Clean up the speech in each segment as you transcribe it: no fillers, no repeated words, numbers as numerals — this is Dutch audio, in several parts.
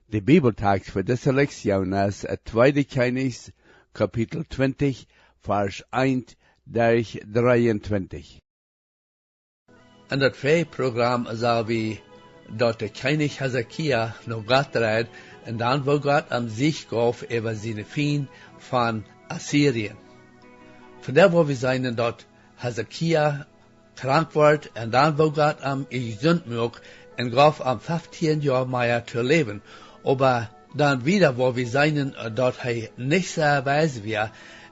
De Bibeltekst voor deze lektion is 2 Kjennichs, Kapital 20, vers 1 durch 23. In dat programma zal we dat de koning Hezekia nog God red en dan wil God zich gaf over zijn vijand van Assyrië. Vandaar waar we zijn dat Hezekia krank wordt en dan wil God gezond maken en gaf 15 jaar meer te leven. Aber dan wieder, waar we zijn dat hij niet zo wijs was,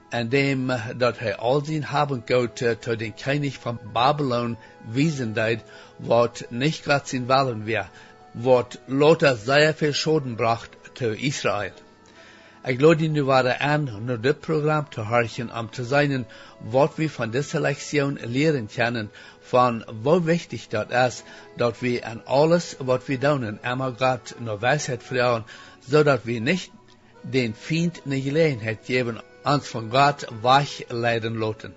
en dem dat hij al zijn haben goud tot den koning van Babylon wiesen deed, wat niet grad zijn willen was, wat lauter sehr veel Schaden bracht te Israël. Ik lade nu waren aan naar dit programma te horchen, om te zijn wat we van deze lektion leren kunnen, van hoe wichtig dat is, dat we aan alles wat we doen, immer God naar wijsheid vragen, zodat we niet den Feind een gelegenheid geven, ons van God wegleiden laten.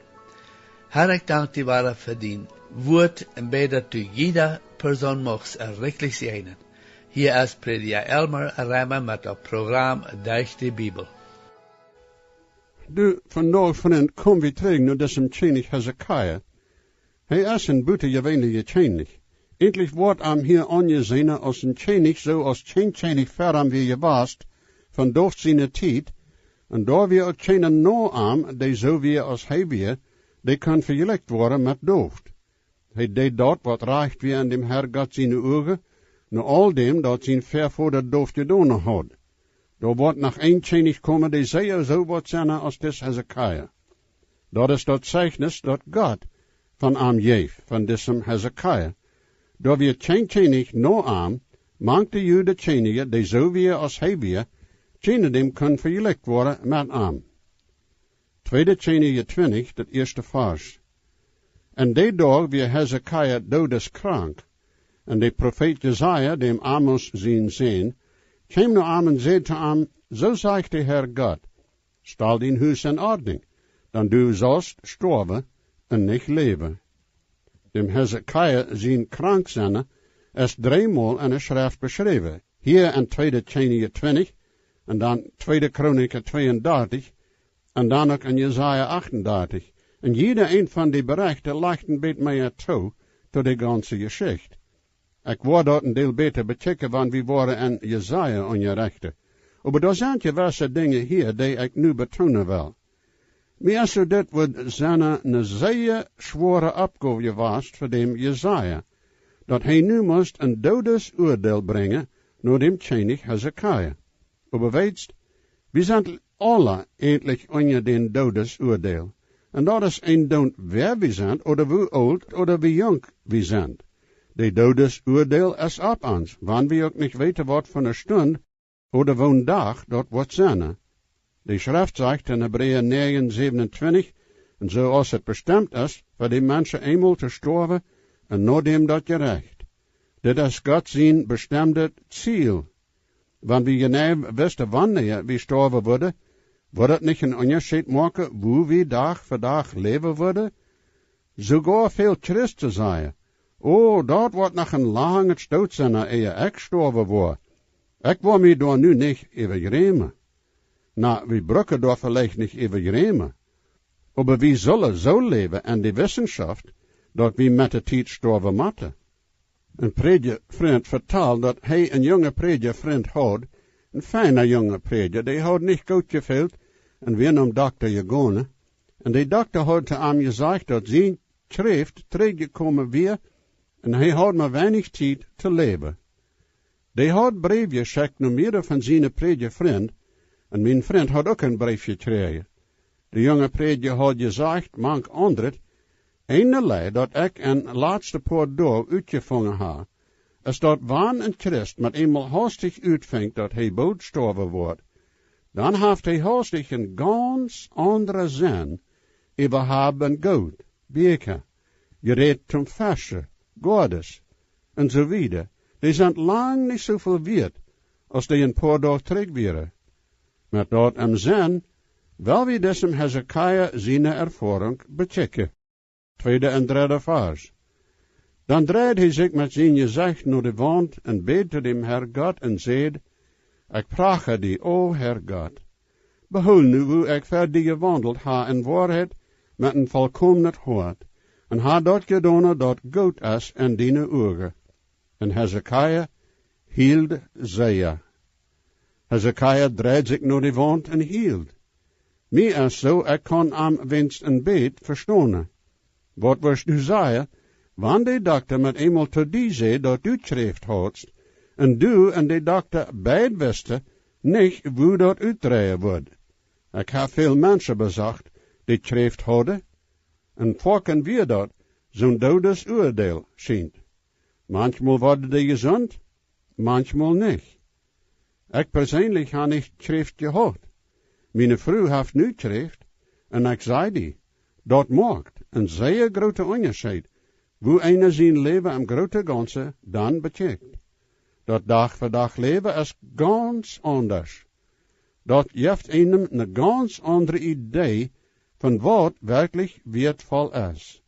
Herr, ik dank die waren voor die woord en bid dat u jeder persoon mocht errichtelijk zijn. Hier is prediker Elmer Remmer met het programma Durch de Bibel. Vandaag, vriend, kom we terug naar deze Kjenich Hezekia. Hij is een buitengewoonlijke Kjenich. Endlich wordt hier aangezien als een Kjenich, zoals geen Kjenich verder wie je was, van doof zijn tijd, en daar weer ook geen naam, die zo weer als hij weer, die kan vergelijkt worden met doof. Hij deed dat wat recht weer aan dem Herr God zijn ogen, naar al dem dat zijn vervoerder doof gedaan had. Daar wordt nog een Kjenich komen, die zei zo wat zijn als des Hezekia. Dat is dat zeichnis dat God van geeft, van diesem Hezekia. Daar weer geen Kjenich naam, mangt de Jude Kjenich, die zo weer als hij weer, geen dem kan vergelijkt worden met am. 2 Kjenich 20, dat eerste vers. En die dag weer Hezekia dodeskrank. En de profeet Jesaja, dem Amos zijn, kwam naar am en zei te am, zo zegt de Heer God, stel din huis in ordning, dan du zalst sterven en niet leven. Dem Hezekia zijn krank zijn, is 3 maal in de schrift beschreven. Hier in 2 Kjenich 20, en dan 2 Kronieken 32, en dan ook in Jesaja 38. En jeder een van die berichten ligt een beetje meer toe, tot de ganze geschichte. Ik word dat een deel beter betekenen, want we worden in Jesaja ongerechte. Maar er zijn gewisse dingen hier, die ik nu betonen wil. Maar zo dit wordt zijn een zeer zware opgave geweest voor dem Jesaja, dat hij nu moest een dodesoordeel brengen naar dem Kjenich Hezekia. Maar weet, we zijn alle eindelijk onder den dodesoordeel. En dat is een doen wer we zijn, of hoe oud, of wie jong we zijn. De dodesoordeel is op ons, wanneer we ook niet weten wat van een stund, of een dag dat wordt zijn. De schrift zegt in Hebreeën 9, 27, en zoals het bestemd is, voor die mensen eenmaal te sterven, en na dem dat gerecht. Dit is God zijn bestemde ziel. Wanneer we genau wisten wanneer we sterven worden, wordt het niet een onderscheid maken, hoe we dag voor dag leven worden? Sogar veel Christen zeggen, oh, dat wordt nog een lange stoot zijn, eer ik sterven word. Ik wil me daar nu niet overgremen. Nou, we brukken daar vielleicht niet overgremen. Maar we zullen zo leven in de wetenschap, dat we met de tijd sterven moeten. Een predikvriend vertelt dat hij een jonge predikvriend had, een fijne jonge prediker, die had niet goed gevuld, en weer naar dokter gegaan. En die dokter had te hem gezegd dat zijn schrift teruggekomen weer, en hij had maar weinig tijd te leven. Die had brief geschickt naar meerdere van zijn predikvriend, en mijn vriend had ook een brief gekregen. De jonge prediker had gezegd, mank andere, eenderlei dat ik een laatste paar dagen uitgevangen ha, is dat wanneer een Christ met eenmaal hastig uitvinkt dat hij bood sterven wordt, dan heeft hij hastig een ganz andere zin over hebben goed, beken, gereed zum Fasche, Gottes, en zo wieder. Die zijn lang niet zoveel weert, als die een paar dagen terug waren. Met dat im zin, wel wie desem Hezekia zijn ervaring bechecken. 2 en 3 vers. Dan draait hij zich met zijn gezicht naar de wand en beet tot dem Herr God en zeid, Ik prage die, o Heer God. Behoel nu hoe ik verder gewandeld ha in waarheid met een volkomen hart, en ha dat gedaan dat goed is in dine ogen. En Hezekiah hield zeer. Hezekiah draait zich naar de wand en hield. Mij is zo, ik kan am winst een beet verstonen. Wat was du zeggen, wanneer de dokter met eenmaal tot die zei dat u schrift hadst, en du en de dokter beid wisten, niet hoe dat uitdraaien wordt. Ik heb veel mensen bezocht, die schrift hadden, en volken weer dat, zo'n dodes oordeel schijnt. Manchmal worden die gezond, manchmal niet. Ik persoonlijk heb niet schrift gehad. Mijn vrouw heeft nu schrift, en ik zei die, dat maakt een zeer grote onderscheid, hoe een zijn leven am grote ganze dan betekent. Dat dag voor dag leven is ganz anders. Dat geeft einem een ganz andere idee van wat werkelijk wertvol is.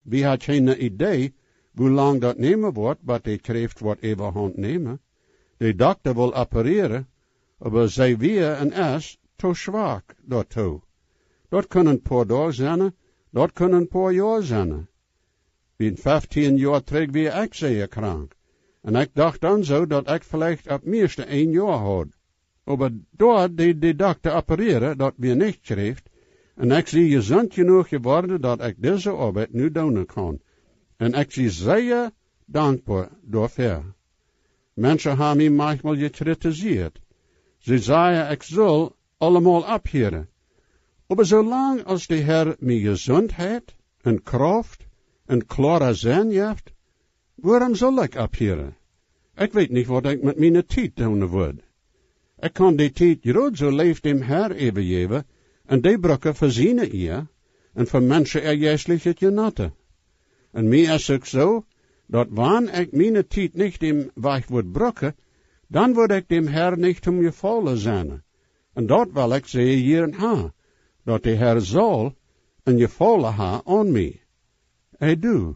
Wie had geen idee hoe lang dat nemen wordt, wat die schrift wordt eeuwenhand nemen. De dokter wil opereren, maar zij weer en is te zwak daartoe. Dat kunnen een paar dagen zijn, dat kunnen een paar jaar zijn. In 15 jaar terug weer ik zeer krank. En ik dacht dan zo dat ik vielleicht op meeste 1 jaar had. Maar door de dokter opereren, dat weer niet schreef, en ik zie gezond genoeg geworden dat ik deze arbeid nu doen kan. En ik zie zeer dankbaar daarvoor. Mensen hebben mij manchmal gekritiseerd. Ze zeiden, ik zal allemaal abheren. Maar zolang als de Heer mij gezondheid en kracht en klare zin geeft, waarom zal ik abheren? Ik weet niet wat ik met mijn tijd doen word. Ik kan die tijd groot zo leeft dem Heer even geven, en die brokken verzinnen ihr, en voor mensen juistelijk het genatte. En mij is ook zo, dat wanneer ik mijn tijd niet dem weg word brokken, dan word ik dem Heer niet om gevallen zijn. En dat wil ik zeggen hier en ha, dat de Heer zal een gevallen ha aan mij. Hij doet.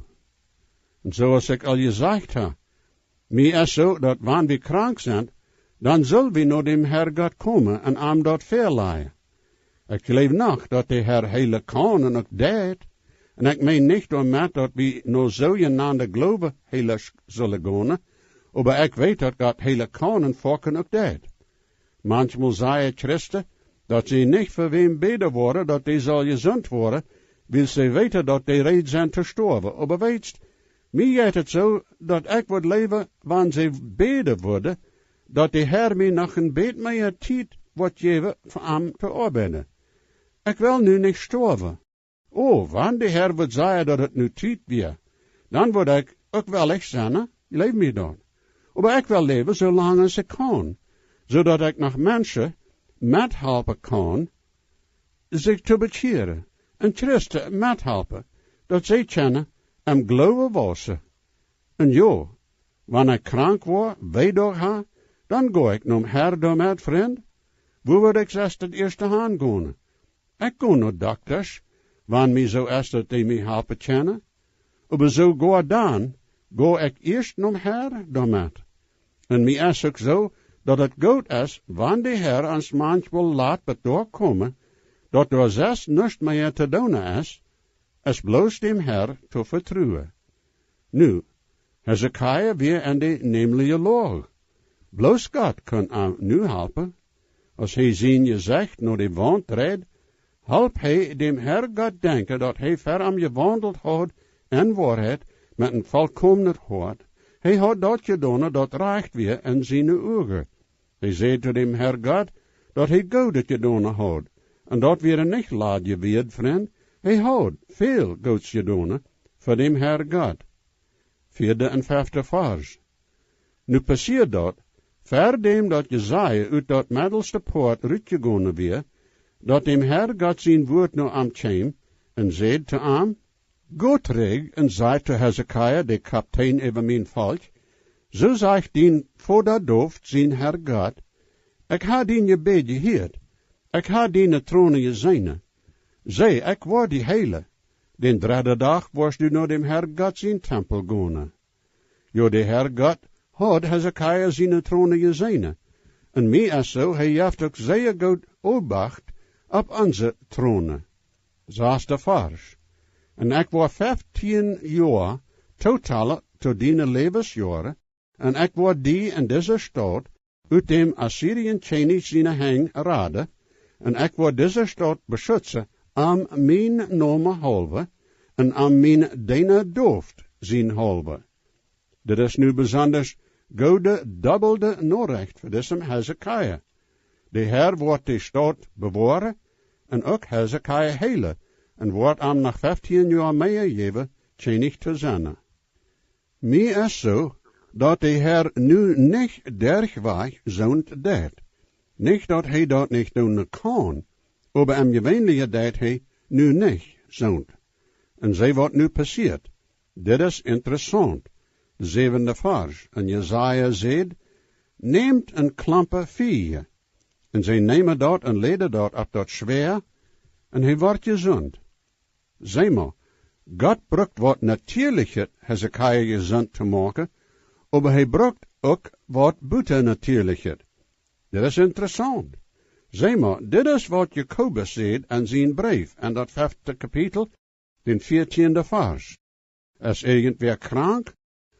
En zoals ik al gezegd heb, mij is zo, dat wanneer we krank zijn, dan zullen we naar dem Heer God komen en aan dat verleiden. Ik geloof nog dat de Heer hele kan en ook deed. En ik meen niet daarmee dat we naar zogenaamde geloven hele zullen gaan, maar ik weet dat God hele kan en volken ook deed. Manchmal zei Christen dat ze niet voor wem beden worden, dat die zal gezond worden, wil ze weten dat die reeds zijn te sterven. Maar weet, mij gaat het zo dat ik word leven wanneer ze beden worden, dat de Heer mij nog een beetje meer tijd wordt geven voor hem te arbeiden. Ik wil nu niet sterven. Oh, wanneer de Heer wordt zeggen dat het nu tijd weer, dan word ik ook wel echt zijn, leef mij dan. Maar ik wil leven zolang als ik kan, zodat ik nog mensen met helpen kan, zich te bekeren. En Christen met helpen, dat zij kennen en geloven wassen. En ja, wanneer ik krank word, weedag ha, dan ga ik naar Heer door met vriend. Hoe word ik zelfs het eerste haan gaan? Ik ga naar dokters, wanneer mij zo is dat die mij helpen kennen. Maar zo ga ik eerst naar Heer door met. En mij is ook zo, dat het goed is, wanneer de Heer ons manchmal laat doorkomen, dat er zelfs niets meer te doen is bloos dem Heer te vertrouwen. Nu, Hezekiah weer in de nemelijke laag. Bloos God kan hem nu helpen. Als hij zijn gezicht naar de wand draait, help hij dem Heer God denken dat hij ver hem gewandeld had in waarheid met een volkomen hart. Hij had dat gedaan dat reicht weer in zijn ogen. Hij zei tot dem Heer God dat hij goed gedaan had. En dat weer niet laat je weer, vriend. Hij had veel goeds gedaan voor dem Heer God. 4e en 5e vers. Nu passeert dat, verdem dat Jesaja uit dat middelste poort uitgegaan weer, dat dem Heer God zijn woord naar hem kwam, en zei te hem, Go terug en zei te Hezekiah, de kapitein over mijn volk, zo zegt dien voor dat dooft zijn Heer God, ik ha dien je bed geheerd, ik ha dien tronen gezien, zij, ik word die hele, den derde dag was du naar dem Heer God zijn tempel gaan. Jo, de Heer God had Hezekiah zijn tronen gezien, En mij is zo, hij heeft ook zeer goed obacht op onze tronen. Zoals de vars. En ik was 15 jaar totaal tot die levensjaren, en ik was die in deze stad uit dem Assyriën Kjennichs zijn hang raden, en ik was deze stad beschützen aan mijn naam halve, en aan mijn deine dooft zijn halve. Dit is nu bijzonders goede dubbelde noorrecht voor deze Hezekiah. De Heer wordt de stad bewaren, en ook Hezekiah hele, en wordt hem nog 15 jaar meegegeven, Kjennichs te zijn. Mij is zo, dat de Heer nu niet dergweg zoont deed. Niet dat hij dat niet doen kan, maar am gewöhnliche deed hij nu niet zoont. En zij wat nu passiert. Dit is interessant. De 7e vers. En Jesaja zegt, neemt een klampe vee. En zij nemen dat en leden dat op dat zwaar, en hij wordt gezond. Zeg maar, God brukt wat natuurlijker Hezekiah gezond te maken, maar hij brukt ook wat buitennatuurlijker. Dit is interessant. Zeg maar, dit is wat Jacobus zegt in zijn brief, en dat 5e kapitel, den 14e vers. Is irgendwer krank,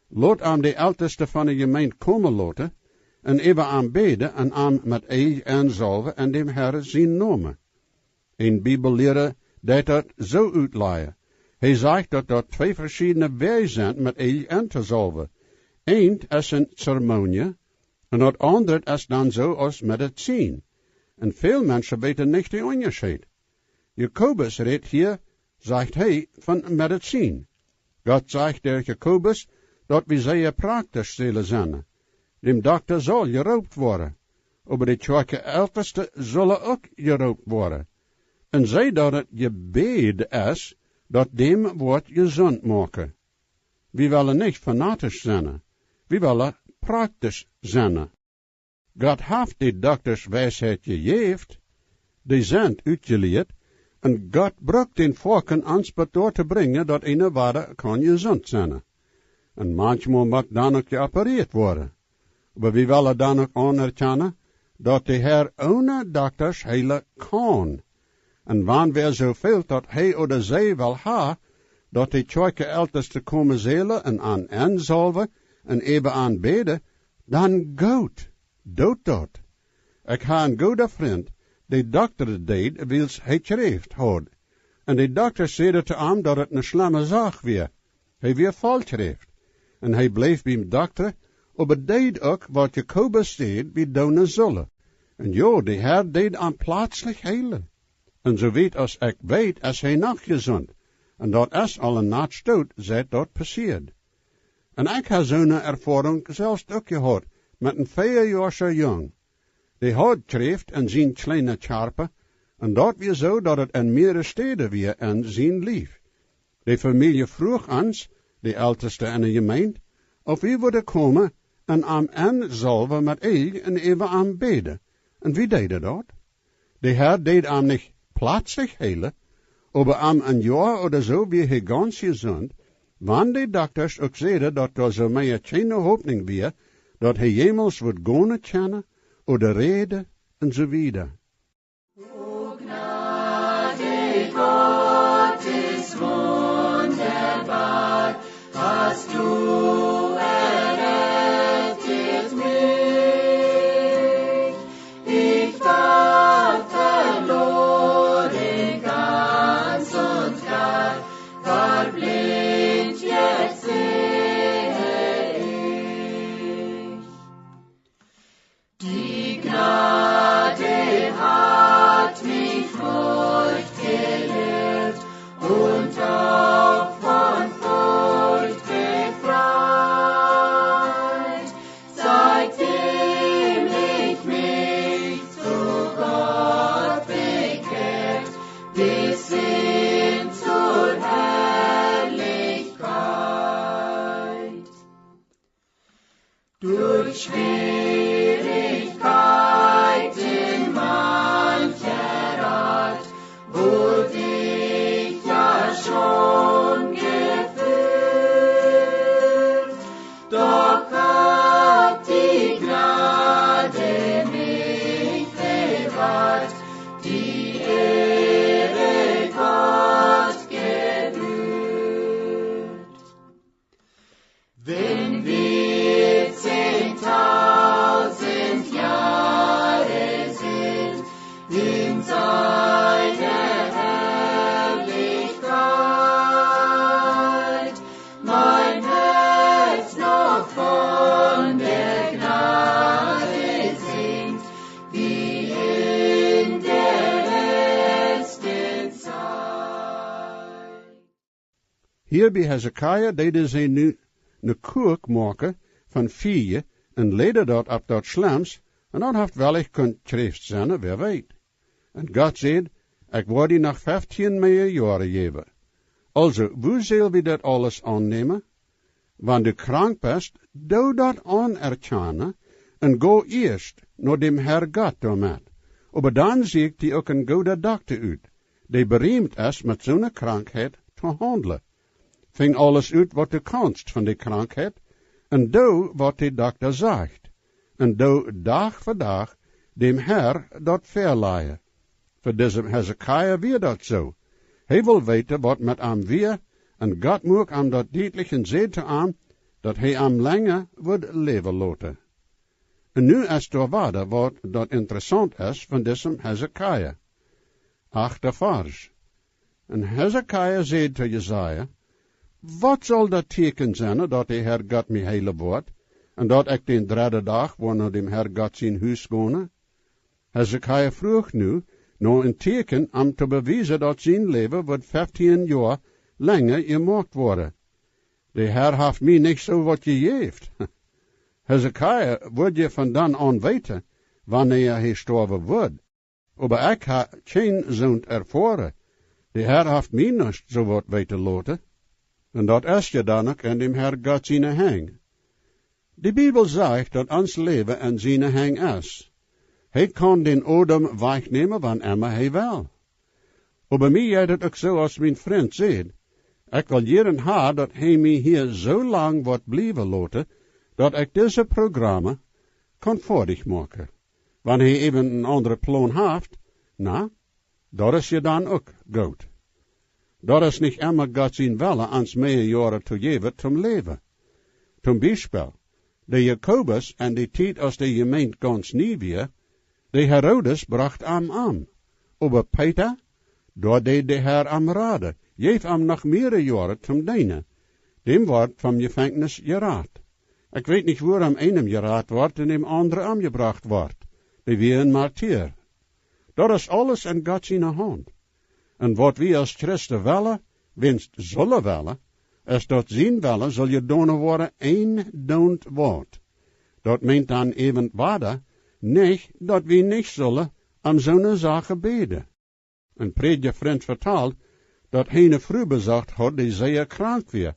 laat hem de älteste van de gemeente komen laten, en even aanbeden en hem met eeg aanzalven en dem Herre zijn noemen. Een Bibellehrer deed dat zo uitleiden. Hij zegt dat er 2 verschillende wegen zijn met eeg aan te zalven. Eén is een ceremonie, en het andere is dan zo als medicijn. En veel mensen weten niet de onderscheid. Jacobus redt hier, zegt hij, van medicijn. God zegt door Jacobus dat we zeer praktisch zullen zijn. Dem dokter zal geroopt worden, maar de tjoike älteste zullen ook geroopt worden. En zij dat het gebed is, dat dem wordt gezond maken. We willen niet fanatisch zijn, we willen praktisch zijn. God heeft die dokters wijsheid gegeven, die zijn uitgeleerd, en God brukt den volken aanspoed door te brengen dat een waarde kan gezond zijn. En manchmal moet dan ook geopereerd worden. Maar we willen dan ook anerkennen dat de Heer ohne dokters hele kan. En wanneer zoveel dat hij of zij wil ha, dat de tjoike älteste komen zelen en aan aanzalven en even aanbeden, dan goed, doet dat. Ik ha een goede vriend, de dokter deed, wils hij schreeft had. En de dokter zei te hem dat het een slimme zaak weer. Hij weer falsch schreeft. En hij bleef bij de dokter, maar deed ook wat Jacobus deed, wie doen zullen. En jo, de Heer deed aan plaatselijk heilen. En zo weet als ik weet, is hij nog gezond. En dat is al een nacht dood, zet dat passeert. En ik heb zo'n ervaring zelfs ook gehad, met een 4 jaar zo jong. Die had schreeft en zijn kleine charpen, en dat weer zo dat het in meerdere steden weer en zijn lief. De familie vroeg ons, de älteste in de gemeente, of we wilden komen en aan aanzalven met eeg en even aanbeden. En wie deed dat? De Heer deed hem niet plaatselijk heilen, maar aan een jaar of zo weer hij ganz gezond, wanneer de dokters ook zeiden dat er zo meer geen hoopning weer, dat hij jemals wordt gaan kennen, oder reden en zo wieder. O Gnade Gottes wunderbar, hast du errettet mich. Ich war verloren ganz und gar, war blind, jetzt sehe ich. Die Gnade hat mich Furcht gelehrt. Hier bij Hezekiah deden ze nu een koek maken van vieën en leden dat op dat slams, en dat heeft wellicht kunt schrift zijn, wie weet. En God zei, ik word die nog 15 meer jaren geven. Also, hoe zullen we dat alles aannemen? Wanneer du krank bent, doe dat anerkennen en go eerst naar dem Herr God daarmet. Maar dan zie ik die ook een goede dokter uit, die bereemd is met zo'n krankheid te handelen. Ving alles uit wat du kanst van die krankheid, en doe wat die dokter zegt. En doe dag voor dag dem Herr dat verleihen. Voor deze Hezekiah weer dat zo. Hij wil weten wat met hem weer, en God moet hem dat duidelijk en zegt te hem, dat hij hem langer wordt leven laten. En nu is er wat dat interessant is van deze Hezekiah. 8e vers. En Hezekiah zei te Jesaja, wat zal dat teken zijn dat de Heer God mij hele wordt, en dat ik den derde dag naar dem Heer God zijn huis gone? Hezekiah vroeg nu, naar een teken om te bewijzen dat zijn leven wordt 15 jaar langer gemaakt worden. De Heer heeft mij niet zo wat gegeven. Hezekiah wordt je van dan aan weten, wanneer hij gestorven wordt. Maar ik heb geen zo'n ervaren. De Heer heeft mij niet zo wat weten laten. En dat is je dan ook in dem Heer God zijn hang. De Bibel zegt dat ons leven in zijn hang is. Hij kan den odem wegnemen wanneer hij wil. Maar bij mij is het ook zo als mijn vriend zei. Ik wil jaren haar dat hij mij hier zo lang wordt blijven laten, dat ik deze programma kan voordig maken. Wanneer hij even een andere plan heeft, nou, dat is je dan ook goed. Dat is niet immer God zijn wille ans meer jaren te geven zum leven. Zum Beispiel, de Jacobus en die tijd als de gemeente ganz nieuw weer, de Herodes bracht am. Aber Peter, daar deed de Heer am raden, geef am nog meerdere jaren zum dienen. Dem wordt van gevangenis geraad. Ik weet niet waar am einem geraad wordt en dem andere amgebracht wordt. Die weer een martyr. Dat is alles in God zijn hand. En wat we als Christen willen, winst zullen willen, is dat zijn willen zal je doen worden einddoend wordt. Dat meent dan even waarder, niet dat we niet zullen aan zo'n zaken beden. Een prediker vriend vertelt dat hij een vrouw bezocht had die zeer krank weer.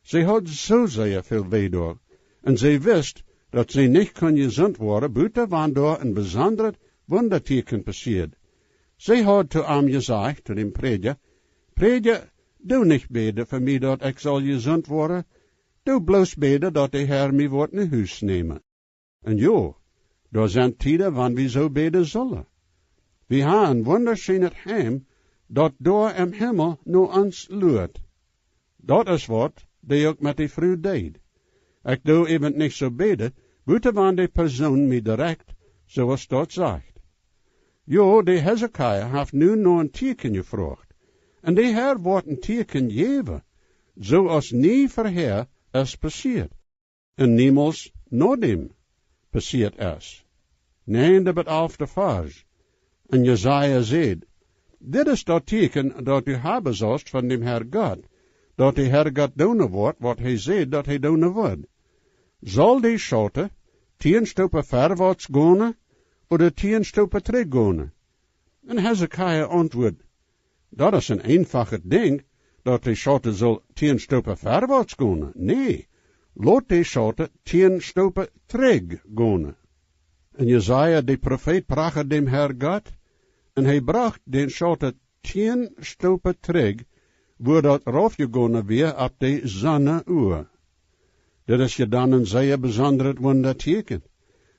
Zij had zo zeer veel wee door. En zij wist dat zij niet kon gezond worden, buiten wanneer een bijzonder wonderteken passiert. Zij had te hem gezegd, te dem prediker, doe niet beden voor mij dat ik zal gezond worden, doe bloos beden dat de Heer mij wordt naar huis nemen. En jo, daar zijn tijden wanneer we zo beden zullen. We hebben een wonderschijn heim, dat door in hemel naar ons luurt. Dat is wat die ook met die vrouw deed. Ik doe even niet zo beden, buiten wanneer de persoon mij direct, zoals dat zegt. Jo, de Hezekiah heeft nu nog een teken gevraagd. En de Heer wordt een teken geven, zoals nie voorher is passiert. En niemals na dem passiert is. Nee, de 11e vers. En Jesaja zei, dit is dat teken dat u hebben zult van dem Heer God, dat de Heer God doen wordt wat hij zei dat hij doen wordt. Zal die schoten 10 stopen verwaarts gaan, of 10 stopen terug gaan? En Hezekiah antwoordt, dat is een eenvoudig ding, dat die schoten zal 10 stopen verwaarts gaan. Nee, laat die schoten 10 stopen terug gaan. En Jesaja, de profeet, bracht dem Heer God, en hij bracht den schoten 10 stopen terug, waar dat raufgegaan weer op de zonneuur. Dit is je dan een zeer bijzonder wonderteken.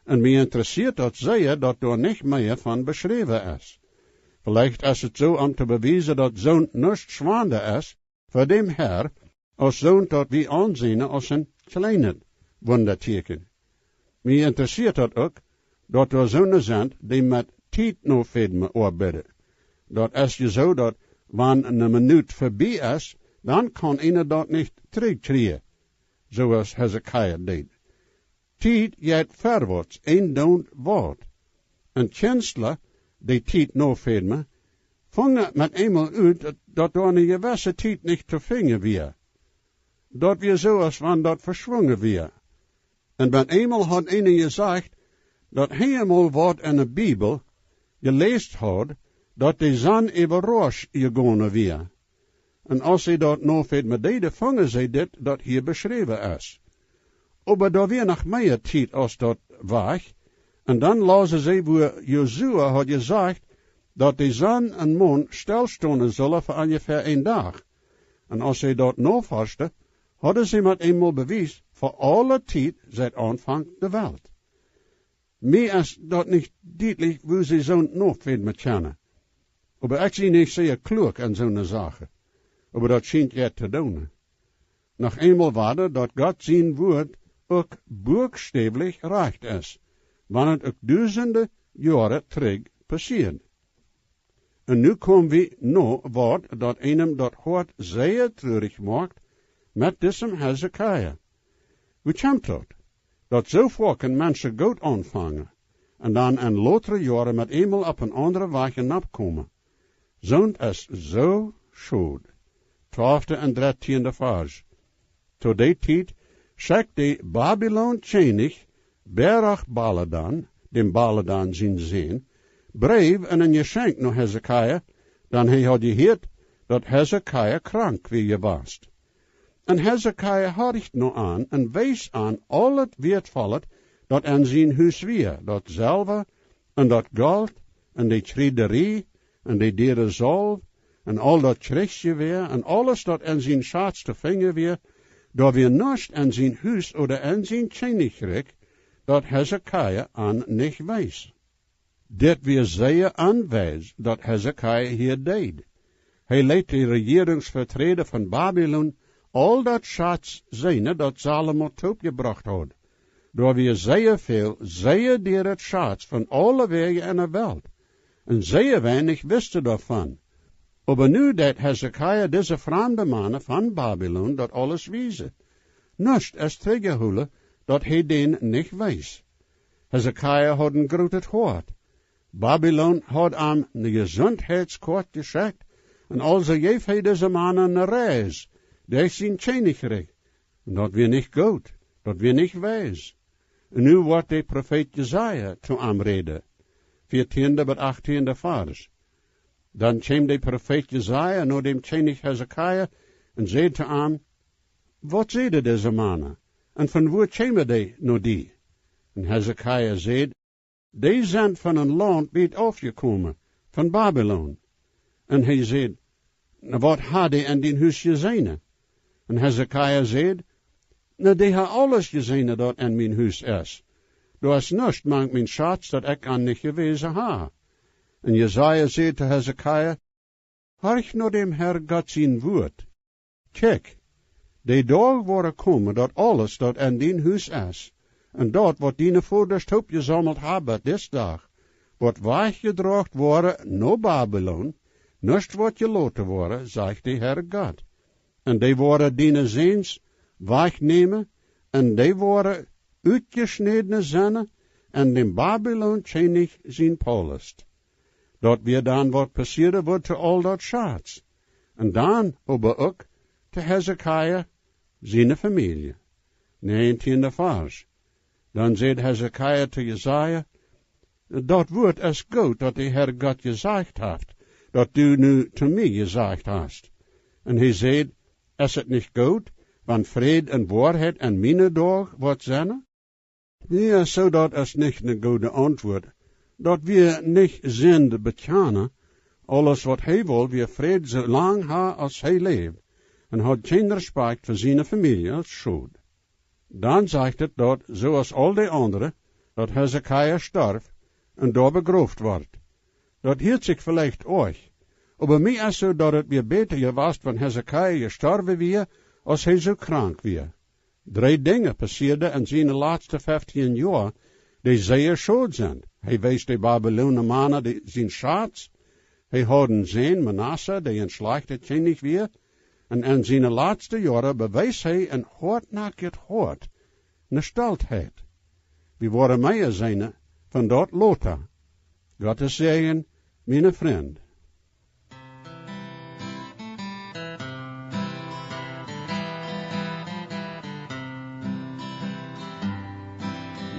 En mij interesseert dat zeer dat er niet meer van beschreven is. Vielleicht is het zo om te bewijzen dat zo'n niets zwaarder is voor dem Heer, als zo'n dat we aanzien als een kleiner wonderteken. Mij interesseert dat ook, dat er zo'n zijn die met tijd nog verder arbeiden. Dat is je zo dat, wanneer een minuut voorbij is, dan kan een dat niet terugkrijgen, zoals Hezekiah deed. Tijd gaat verwaarts, einddoend wordt. En kensler, die tijd nog verder, vangen met eenmaal uit dat door een gewisse tijd niet te vingen weer. dat weer zo als van dat verschwongen weer. En ben eenmaal had een gezegd, dat hij eenmaal wat in de Bibel geleest had, dat de zon over roos gegaan weer. En als hij dat nou vet met de vangen zei dit, dat hier beschreven is. Maar daar weer nog meer tijd als dat was, en dan lazen ze waar Jozua had gezegd, dat de zon en maan stilstonden zullen voor ongeveer 1 dag. En als ze dat nou vasten, hadden ze met eenmaal bewijs voor alle tijd seit aanvang de wereld. Meer is dat niet duidelijk, hoe ze zo'n nog veel met kennen. Maar ik zie niet zeer klug aan zo'n zaken. Maar dat schijnt je te doen. Nog eenmaal waarde dat God zijn woord ook boekstavelijk recht is, wanneer het ook duizenden jaren terug passiert. En nu komen we nog wat dat einem dat hoort zeer treurig maakt met diesem Hezekiah. Hoe komt dat? Dat zo vaak mensen goed aanvangen en dan in latere jaren met eenmaal op een andere weg opkomen. Zo'n is zo schuld. 12e en 13e vers. Tot die tijd schickt de Babylon Kjennichs Berach Baladan, dem Baladan zijn zin, brief en een geschenk naar Hezekiah, dan hij had gehoord dat Hezekiah krank wie was. En Hezekiah horicht nog aan en wees aan al het weertvallet dat aan zijn huis weer, dat zilver en dat goud en die trederie en die dere zalf en al dat krijgsje weer en alles dat aan zijn schatz te vingen weer, dat weer naast aan zijn huis oder aan zijn Kjennichs dat Hezekiah aan niet wees. Dit weer zeer aanwijs dat Hezekiah hier deed. Hij liet de regeringsvertreder van Babylon al dat schatz zijn dat Salomo opgebracht had. Door weer zeer veel, zeer dier het schatz van alle wegen in de wereld. En zeer weinig wisten daarvan. Maar nu dat Hezekiah deze vreemde mannen van Babylon dat alles wijze. Nust is tegenhouden dat hij den niet wees. Hezekiah had een groot hoort. Babylon had aan een gezondheidskort geschickt, en also geef hij deze mannen een reis. Die is zijn Kjennichs. En dat weer niet goed, dat weer niet wijs. En nu wordt de profeet Jesaja te aanreden. 14e tot 18e vers. Dan kwam de profeet Jesaja naar dem Kjennichs Hezekiah en zei te hem, wat zeiden deze mannen? En van waar kwamen die naar die? En Hezekiah zei, die zijn van een land niet afgekomen, van Babylon. En hij zei, wat had hij in die huis gezien? En Hezekiah zei, die ha alles gezien dat in mijn huis is. Er is niets mank mijn schatz dat ik aan niet gewezen ha. En Jesaja zei te Hezekiah, harch naar dem Herr God zijn woord. Kijk, die dag worden komen dat alles dat in die huis is, en dat wat die voorders opgezameld hebben des dag, wordt weggedraagd worden naar Babylon, niets wordt gelaten worden, zegt de Herr God. En die worden die ziens wegnemen, en die worden uitgesneden zinnen, en in Babylon Kjennichs zijn polst. Dat weer dan wat passieren wordt te al dat schatz. En dan aber ook te Hezekiah zijn familie. 19e vers. Dan zei Hezekiah te Jesaja, dat woord is goed dat de Heer God gezegd heeft, dat du nu te mij gezegd hast. En hij zei, is het niet goed, want vrede en waarheid en mijn dag wordt zijn? Ja, zo dat is niet een goede antwoord. Dat we niet zinde bekennen, alles wat hij wil, weer vrede zo lang ha als hij leeft, en had geen respect voor zijn familie als schuld. Dan zegt het dat, zoals al die anderen, dat Hezekiah starf en daar begroofd wordt. Dat hield zich vielleicht euch. Maar mij is zo dat het weer beter geweest van Hezekiah gestorven weer, als hij zo krank weer. 3 dingen passierden in zijn laatste 15 jaar, die zeer schuld zijn. Hij wees de Babylonen mannen zijn schatz. Hij had een zoon, Manasse, die een slechte Kjennichs weer. En in zijn laatste jaren bewees hij een hardnakkig hart, een steltheid. We worden meer zijn van dat Lothar. God is zegen, mijn vriend.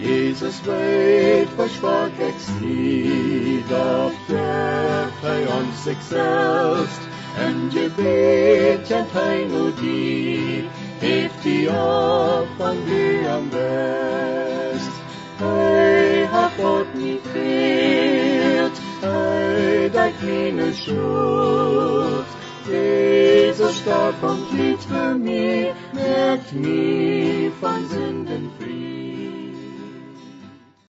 Jesus weet versprach exie, doch der hij ons zich selbst, en Gebet kennt hij nur die, heeft die op van wie am best. Hij hat Gott niet geert, hij dat keine Schuld. Jesus starb und litt für mich, merkt nie von Sünden frei.